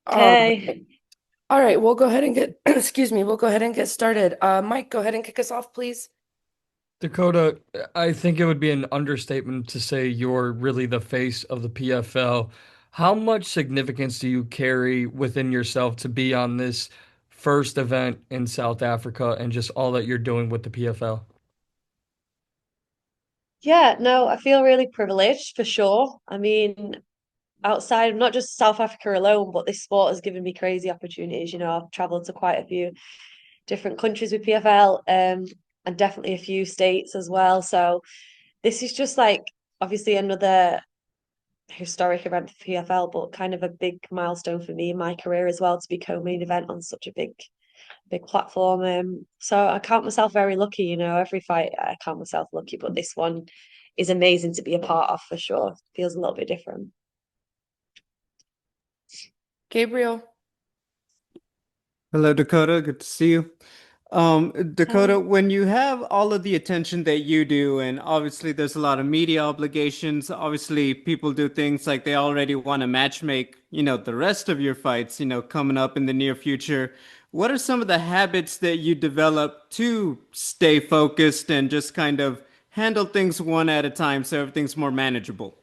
All Okay. right. All right, we'll go ahead and get, excuse me, we'll go ahead and get started. Mike, go ahead and kick us off, please. Dakota, I think it would be an understatement to say you're really the face of the PFL. How much significance do you carry within yourself to be on this first event in South Africa and just all that you're doing with the PFL? Yeah, no, I feel really privileged for sure. I mean, outside of not just South Africa alone, but this sport has given me crazy opportunities. I've traveled to quite a few different countries with PFL, and definitely a few states as well. So this is just like obviously another historic event for PFL, but kind of a big milestone for me in my career as well to be co-main event on such a big platform. So I count myself very lucky, every fight I count myself lucky, but this one is amazing to be a part of for sure. Feels a little bit different. Gabriel. Hello, Dakota. Good to see you. Dakota, Hi. when you have all of the attention that you do, and obviously there's a lot of media obligations, obviously people do things like they already want to matchmake, the rest of your fights, coming up in the near future. What are some of the habits that you develop to stay focused and just kind of handle things one at a time so everything's more manageable?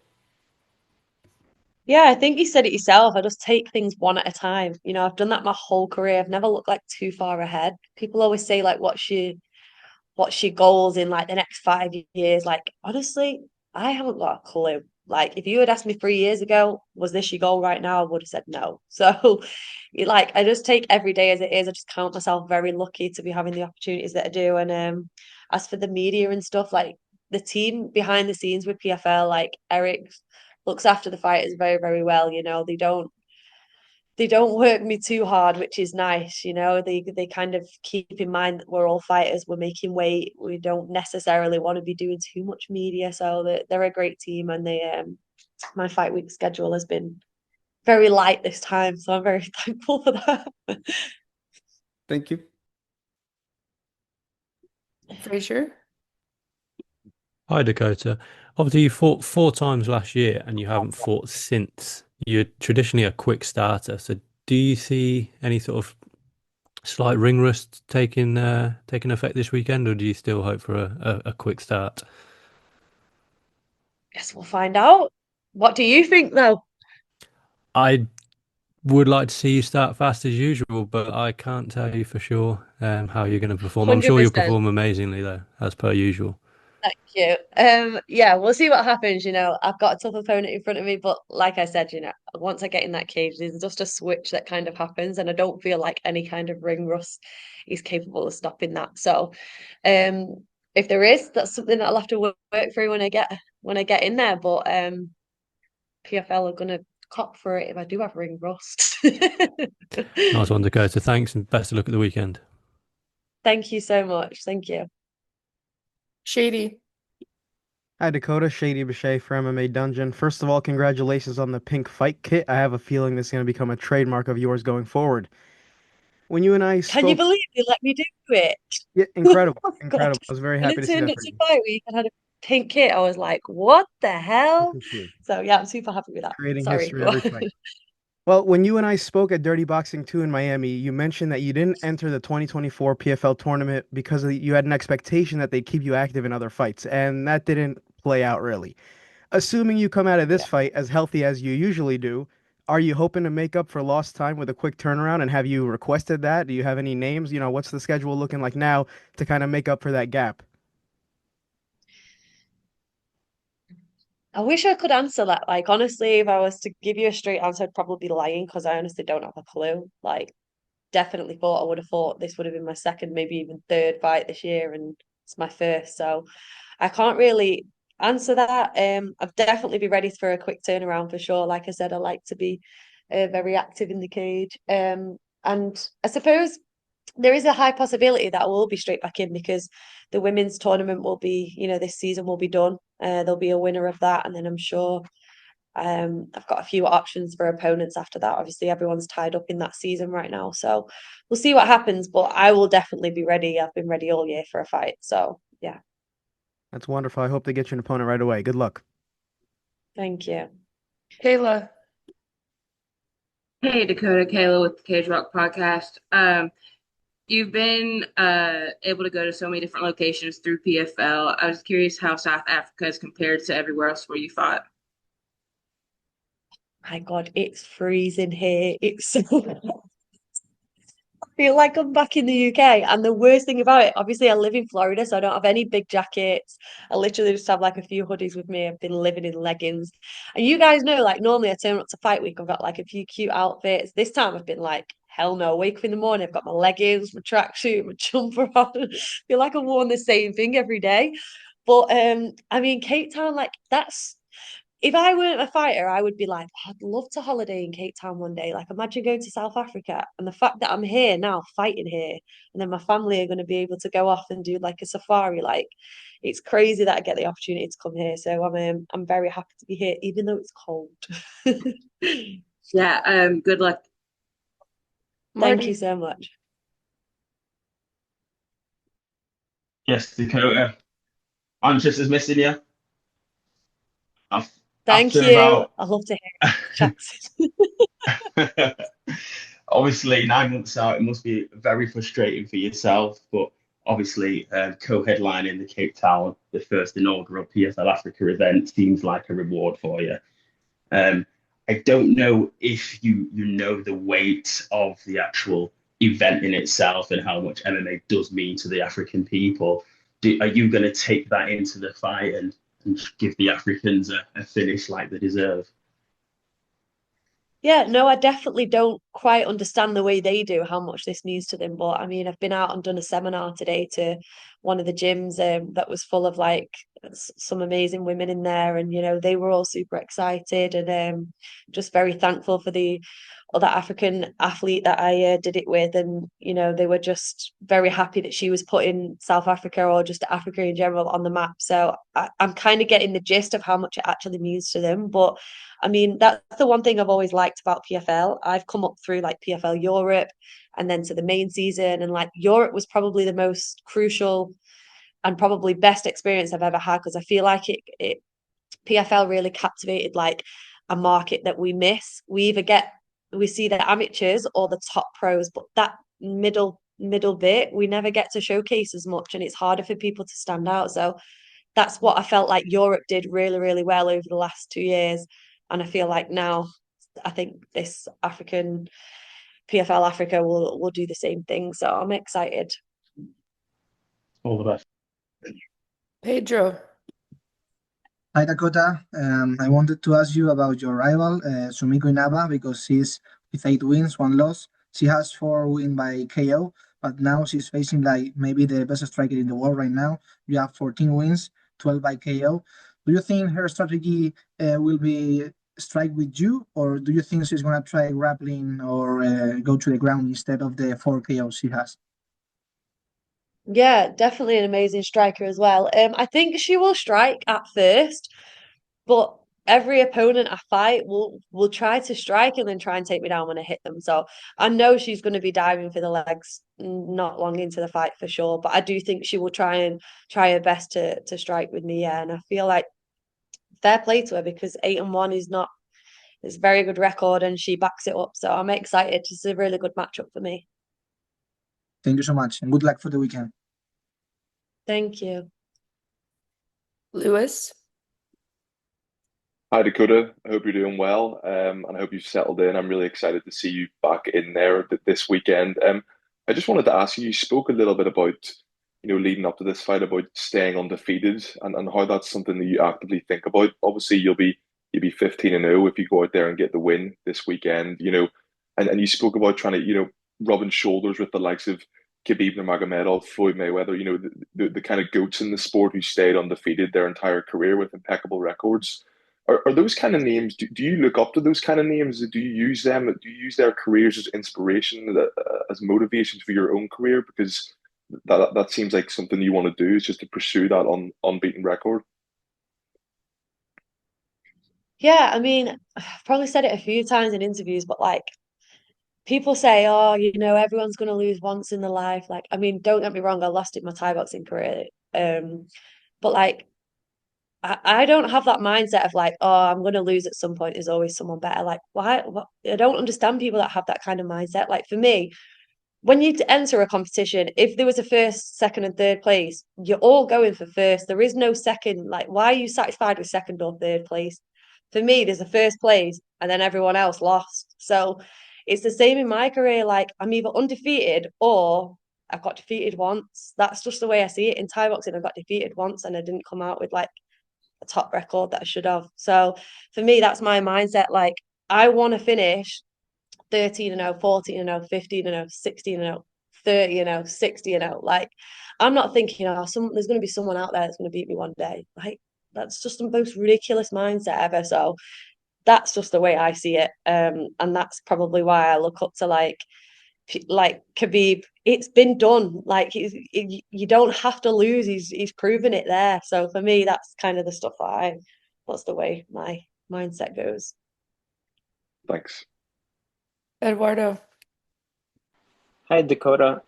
Yeah, I think you said it yourself. I just take things one at a time. I've done that my whole career. I've never looked like too far ahead. People always say like what's your goals in like the next 5 years? Like honestly, I haven't got a clue. Like if you had asked me 3 years ago, was this your goal right now? I would have said no. So like I just take every day as it is. I just count myself very lucky to be having the opportunities that I do. And as for the media and stuff, like the team behind the scenes with PFL, like Eric looks after the fighters very, very well. They don't work me too hard, which is nice. They kind of keep in mind that we're all fighters, we're making weight, we don't necessarily want to be doing too much media. So they're a great team, and they my fight week schedule has been very light this time, so I'm very thankful for that. Thank you. Frazier. Hi, Dakota. Obviously, you fought four times last year and you haven't fought since. You're traditionally a quick starter. So, do you see any sort of slight ring rust taking effect this weekend, or do you still hope for a quick start? Guess we'll find out. What do you think, though? I would like to see you start fast as usual, but I can't tell you for sure how you're going to perform. I'm sure you'll 100%. perform amazingly, though, as per usual. Thank you. Yeah, we'll see what happens. I've got a tough opponent in front of me, but like I said, once I get in that cage, there's just a switch that kind of happens, and I don't feel like any kind of ring rust is capable of stopping that. So, if there is, that's something that I'll have to work through when I get in there. But PFL are gonna cop for it if I do have ring rust. Nice one, Dakota. Thanks, and best of luck at the weekend. Thank you so much. Thank you. Shady. Hi, Dakota. Shady Bechet for MMA Dungeon. First of all, congratulations on the pink fight kit. I have a feeling this is going to become a trademark of yours going forward. When you and I Can you spoke, believe they let me do it? yeah, incredible, Oh God. incredible. I was very When happy it to see turned that up for to you. fight week and had a pink kit, I was like, what the hell? Thank you. So yeah, I'm super happy with that. Creating Sorry, history go every on. fight. Well, when you and I spoke at Dirty Boxing 2 in Miami, you mentioned that you didn't enter the 2024 PFL tournament because you had an expectation that they'd keep you active in other fights, and that didn't play out really. Assuming you come out of this Yeah. fight as healthy as you usually do, are you hoping to make up for lost time with a quick turnaround? And have you requested that? Do you have any names? What's the schedule looking like now to kind of make up for that gap? I wish I could answer that. Like, honestly, if I was to give you a straight answer, I'd probably be lying because I honestly don't have a clue. Like, definitely thought I would have thought this would have been my second, maybe even third fight this year, and it's my first. So I can't really answer that. I've definitely be ready for a quick turnaround for sure. Like I said, I like to be very active in the cage. And I suppose there is a high possibility that I will be straight back in because the women's tournament will be, this season will be done. There'll be a winner of that, and then I'm sure I've got a few options for opponents after that. Obviously, everyone's tied up in that season right now, so we'll see what happens. But I will definitely be ready. I've been ready all year for a fight, so yeah, That's wonderful. I hope they get you an opponent right away. Good luck. thank you. Kayla. Hey, Dakota, Kayla with the Cage Rock podcast. You've been able to go to so many different locations through PFL. I was curious how South Africa is compared to everywhere else where you fought. My God, it's freezing here. It's so feel like I'm back in the UK. And the worst thing about it, obviously, I live in Florida, so I don't have any big jackets. I literally just have like a few hoodies with me. I've been living in leggings. And you guys know, like, normally I turn up to fight week, I've got like a few cute outfits. This time I've been like, hell no, wake up in the morning, I've got my leggings, my tracksuit, my jumper on. I feel like I've worn the same thing every day. But I mean, Cape Town, like, that's if I weren't a fighter, I would be like, I'd love to holiday in Cape Town one day. Like, imagine going to South Africa and the fact that I'm here now, fighting here, and then my family are going to be able to go off and do like a safari. Like, it's crazy that I get the opportunity to come here. So I'm very happy to be here, even though it's cold. Yeah, good luck. Thank you Marty. so much. Yes, Dakota. I'm just as missing you. Thank After you. about I love to hear chats. obviously 9 months out, it must be very frustrating for yourself. But obviously, co-headlining the Cape Town, the first inaugural PFL Africa event, seems like a reward for you. Um, I don't know if you know the weight of the actual event in itself and how much MMA does mean to the African people. Are you going to take that into the fight and give the Africans a finish like they deserve? Yeah, no, I definitely don't quite understand the way they do how much this means to them. But I mean, I've been out and done a seminar today to one of the gyms that was full of like some amazing women in there, and they were all super excited and just very thankful for the other African athlete that I did it with, and they were just very happy that she was putting South Africa or just Africa in general on the map. So I'm kind of getting the gist of how much it actually means to them, but. I mean, that's the one thing I've always liked about PFL. I've come up through like PFL Europe and then to the main season. And like Europe was probably the most crucial and probably best experience I've ever had because I feel like it PFL really captivated like a market that we miss. We see the amateurs or the top pros, but that middle bit we never get to showcase as much and it's harder for people to stand out. So that's what I felt like Europe did really, really well over the last 2 years. And I feel like now I think this African PFL Africa will do the same thing. So I'm excited. All the best. Pedro. Hi, Dakota. I wanted to ask you about your rival, Sumiko Inaba, because she's with 8 wins, 1 loss. She has 4 wins by KO, but now she's facing like maybe the best striker in the world right now. You have 14 wins, 12 by KO. Do you think her strategy will be strike with you, or do you think she's gonna try grappling or go to the ground instead of the 4 KOs she has? Yeah, definitely an amazing striker as well. I think she will strike at first, but every opponent I fight will try to strike and then try and take me down when I hit them. So I know she's going to be diving for the legs not long into the fight for sure. But I do think she will try her best to strike with me. Yeah, and I feel like fair play to her because 8-1 is not it's a very good record and she backs it up. So I'm excited. It's a really good matchup for me. Thank you so much, and good luck for the weekend. Thank you. Lewis. Hi, Dakota. I hope you're doing well, and I hope you've settled in. I'm really excited to see you back in there this weekend. I just wanted to ask you, you spoke a little bit about, leading up to this fight about staying undefeated and how that's something that you actively think about. Obviously, you'll be 15-0 if you go out there and get the win this weekend, and you spoke about trying to, rubbing shoulders with the likes of Khabib Nurmagomedov, Floyd Mayweather, the kind of goats in the sport who stayed undefeated their entire career with impeccable records. Are those kind of names? Do you look up to those kind of names? Do you use them? Do you use their careers as inspiration, as motivation for your own career? Because that seems like something you want to do is just to pursue that unbeaten record. Yeah, I mean, I've probably said it a few times in interviews, but like people say, oh, everyone's going to lose once in their life. Like, I mean, don't get me wrong, I lost it in my Thai boxing career. But like I don't have that mindset of like, oh, I'm going to lose at some point. There's always someone better. Like, why? What? I don't understand people that have that kind of mindset. Like for me, when you enter a competition, if there was a first, second, and third place, you're all going for first. There is no second. Like, why are you satisfied with second or third place? For me, there's a first place, and then everyone else lost. So it's the same in my career. Like, I'm either undefeated or I've got defeated once. That's just the way I see it. In Thai boxing, I got defeated once, and I didn't come out with like a top record that I should have. So for me, that's my mindset. Like, I want to finish 13-0, 14-0, 15-0, 16-0, 30-0, 60-0. Like, I'm not thinking, oh, there's going to be someone out there that's going to beat me one day. Like, that's just the most ridiculous mindset ever. So that's just the way I see it. And that's probably why I look up to like Khabib. It's been done. Like, you don't have to lose. He's proven it there. So for me, that's kind of the stuff that's the way my mindset goes. Thanks. Eduardo. Hi, Dakota.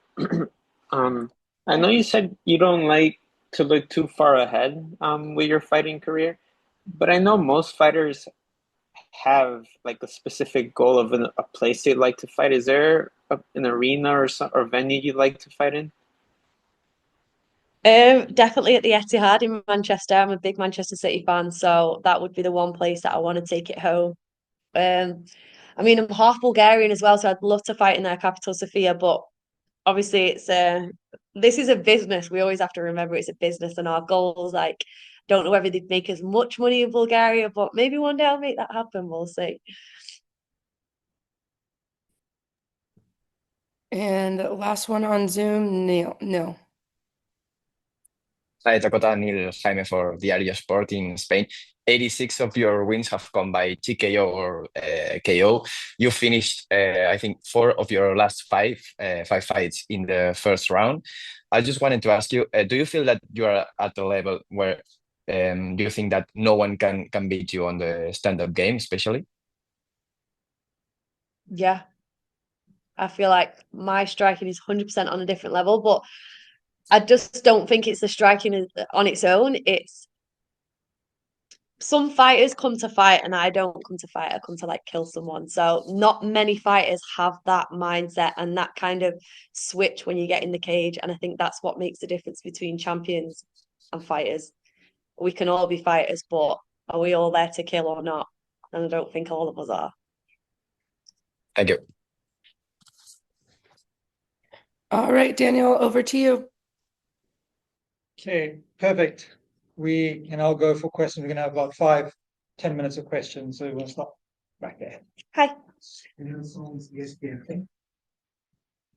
Um, I know you said you don't like to look too far ahead with your fighting career, but I know most fighters have like a specific goal of a place they'd like to fight. Is there an arena or venue you'd like to fight in? Definitely at the Etihad in Manchester. I'm a big Manchester City fan, so that would be the one place that I want to take it home. I mean, I'm half Bulgarian as well, so I'd love to fight in their capital, Sofia. But obviously, this is a business. We always have to remember it's a business, and our goals. Like, don't know whether they'd make as much money in Bulgaria, but maybe one day I'll make that happen. We'll see. And last one on Zoom, Neil. No. Hi, Dakota, Neil Jaime for Diario Sport in Spain. 86 of your wins have come by TKO or KO. You finished, I think, 4 of your last five fights in the first round. I just wanted to ask you, do you feel that you are at the level where do you think that no one can beat you on the stand-up game, especially? Yeah, I feel like my striking is 100% on a different level, but I just don't think it's the striking on its own. It's some fighters come to fight and I don't come to fight. I come to like kill someone. So not many fighters have that mindset and that kind of switch when you get in the cage. And I think that's what makes the difference between champions and fighters. We can all be fighters, but are we all there to kill or not? And I don't think all of us are. Thank you. All right, Daniel, over to you. Okay, perfect. We can all go for questions. We're going to have about 5-10 minutes of questions, so we'll stop right there. Hi.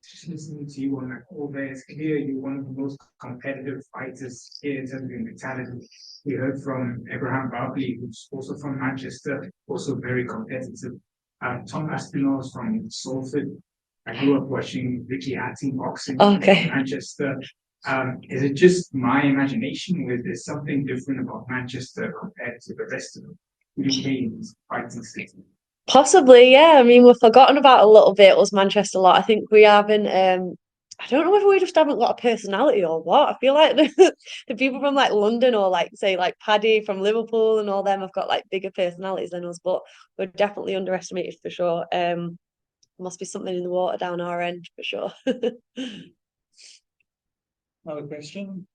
Just listening to you on that all day, it's clear you're one of the most competitive fighters here in terms of your mentality. We heard from Abraham Barkley, who's also from Manchester, also very competitive. Tom Aspinall's from Salford. I grew up watching Ricky Hatton boxing from Manchester. Is it just my imagination, or is there something different about Manchester compared to the rest of the UK's fighting city? Possibly, yeah. I mean, we've forgotten about a little bit us Manchester lot. I think we haven't. I don't know whether we just haven't got a personality or what. I feel like the people from like London or like say like Paddy from Liverpool and all them have got like bigger personalities than us, but we're definitely underestimated for sure. Must be something in the water down our end for sure. Another question.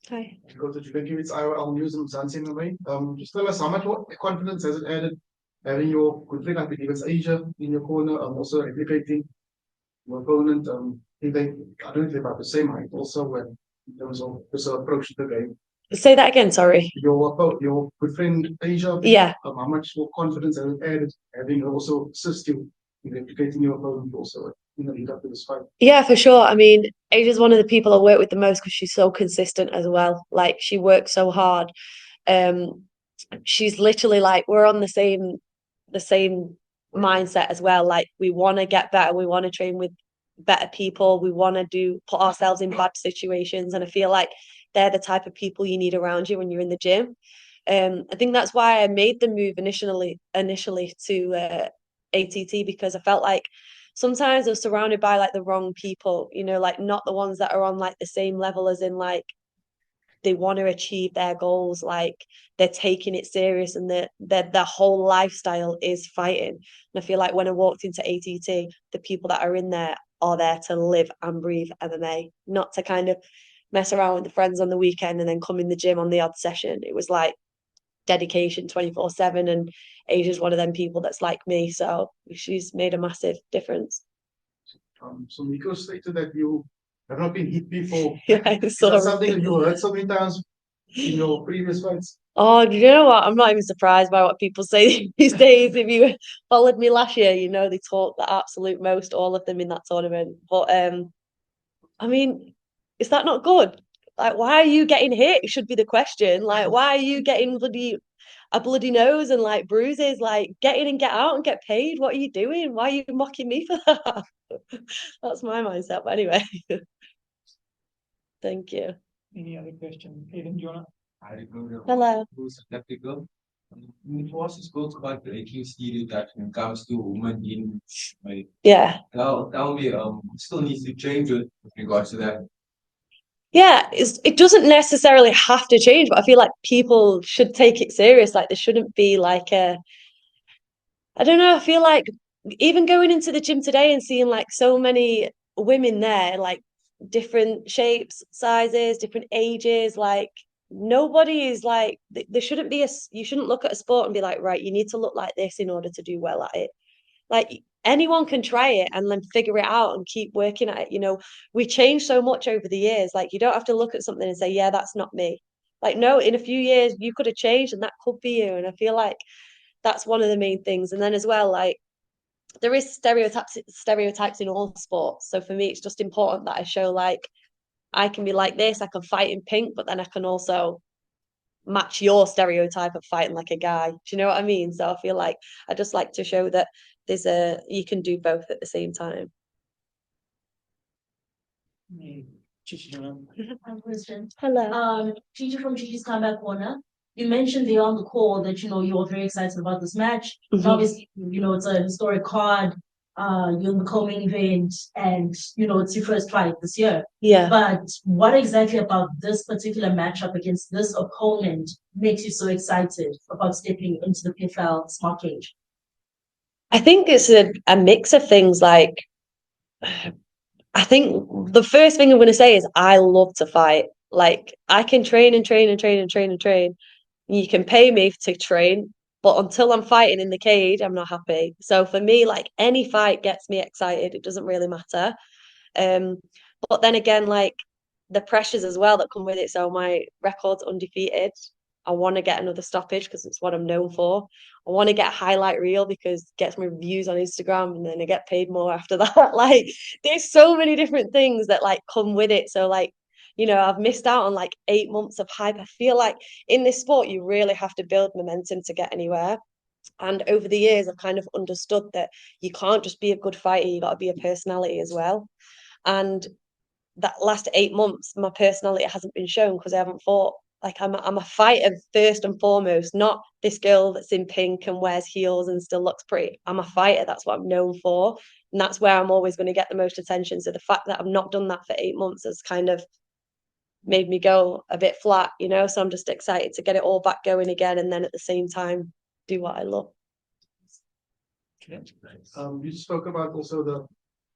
Hi. Dakota Ditcheva, it's IOL News in Mzansi in a way. Just tell us how much confidence has it added having your good friend, I believe it's Asia, in your corner, also replicating your opponent. I don't know if they're about the same height also when in terms of this approach to the game. Say that again, sorry. Your good friend Asia, yeah. How much more confidence has it added having her also assist you in replicating your opponent also in the lead up to this fight? Yeah, for sure. I mean, Asia's one of the people I work with the most because she's so consistent as well. Like, she works so hard. She's literally like, we're on the same mindset as well. Like, we want to get better. We want to train with better people. We want to put ourselves in bad situations. And I feel like they're the type of people you need around you when you're in the gym. I think that's why I made the move initially to ATT, because I felt like sometimes I was surrounded by like the wrong people, you know, like not the ones that are on like the same level as in like they want to achieve their goals. Like they're taking it serious, and their whole lifestyle is fighting. And I feel like when I walked into ATT, the people that are in there are there to live and breathe MMA, not to kind of mess around with the friends on the weekend and then come in the gym on the odd session. It was like dedication 24/7, and Asia's one of them people that's like me, so she's made a massive difference. So Nico stated that you have not been hit before. Yeah, Is that something that you heard so many times in your previous fights? Oh, do you know what? I'm not even surprised by what people say these days. If you followed me last year, you know they talk the absolute most, all of them in that tournament. But I mean, is that not good? Like, why are you getting hit? Should be the question. Like, why are you getting a bloody nose and like bruises? Like, get in and get out and get paid. What are you doing? Why are you mocking me for that? That's my mindset. But anyway, thank you. Any other question? Aiden, do you wanna? Hello. Who's skeptical. In the past, you spoke about the ranking stereotypes when it comes to women in like, Yeah. tell me, still needs to change with regards to that. Yeah, it doesn't necessarily have to change, but I feel like people should take it serious. Like there shouldn't be like I don't know, I feel like even going into the gym today and seeing like so many women there, like different shapes, sizes, different ages, like nobody is like there shouldn't be you shouldn't look at a sport and be like, right, you need to look like this in order to do well at it. Like anyone can try it and then figure it out and keep working at it. You know, we change so much over the years. Like you don't have to look at something and say, yeah, that's not me. Like, no, in a few years you could have changed and that could be you. And I feel like that's one of the main things. And then as well, like there is stereotypes in all sports. So for me, it's just important that I show like I can be like this, I can fight in pink, but then I can also match your stereotype of fighting like a guy. Do you know what I mean? So I feel like I just like to show that you can do both at the same time. Question. Hello. Gigi from Gigi's Comeback Corner. You mentioned there on the call that you were very excited about this match. Mhm. Obviously, it's a historic card. You're in the co-main event, and it's your first fight this year. Yeah. But what exactly about this particular matchup against this opponent makes you so excited about stepping into the PFL Smart Cage? I think it's a mix of things. Like, I think the first thing I'm going to say is I love to fight. Like, I can train and train and train and train and train. You can pay me to train, but until I'm fighting in the cage, I'm not happy. So for me, like any fight gets me excited. It doesn't really matter. But then again, like the pressures as well that come with it. So my record's undefeated. I want to get another stoppage because it's what I'm known for. I want to get a highlight reel because it gets me views on Instagram and then I get paid more after that. Like there's so many different things that like come with it. So like, I've missed out on like 8 months of hype. I feel like in this sport, you really have to build momentum to get anywhere. And over the years, I've kind of understood that you can't just be a good fighter, you got to be a personality as well. And that last 8 months, my personality hasn't been shown because I haven't fought. Like I'm a fighter first and foremost, not this girl that's in pink and wears heels and still looks pretty. I'm a fighter. That's what I'm known for. And that's where I'm always going to get the most attention. So the fact that I've not done that for 8 months has kind of made me go a bit flat, So I'm just excited to get it all back going again and then at the same time do what I love. You spoke about also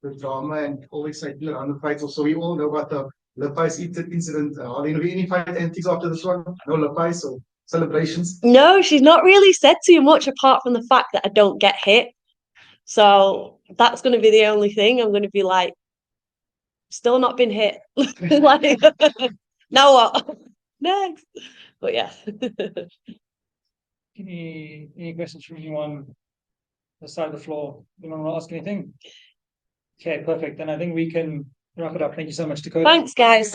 the drama and all excitement around the fights. Also, we all know about the Lapais incident. Are there any fight antics after this one? No Lapais or celebrations? No, she's not really said too much apart from the fact that I don't get hit. So that's going to be the only thing. I'm going to be like, still not been hit. Like, now what? Next. But yeah. Any questions from anyone on the side of the floor? Anyone want to ask anything? Okay, perfect. Then I think we can wrap it up. Thank you so much, Dakota. Thanks, guys.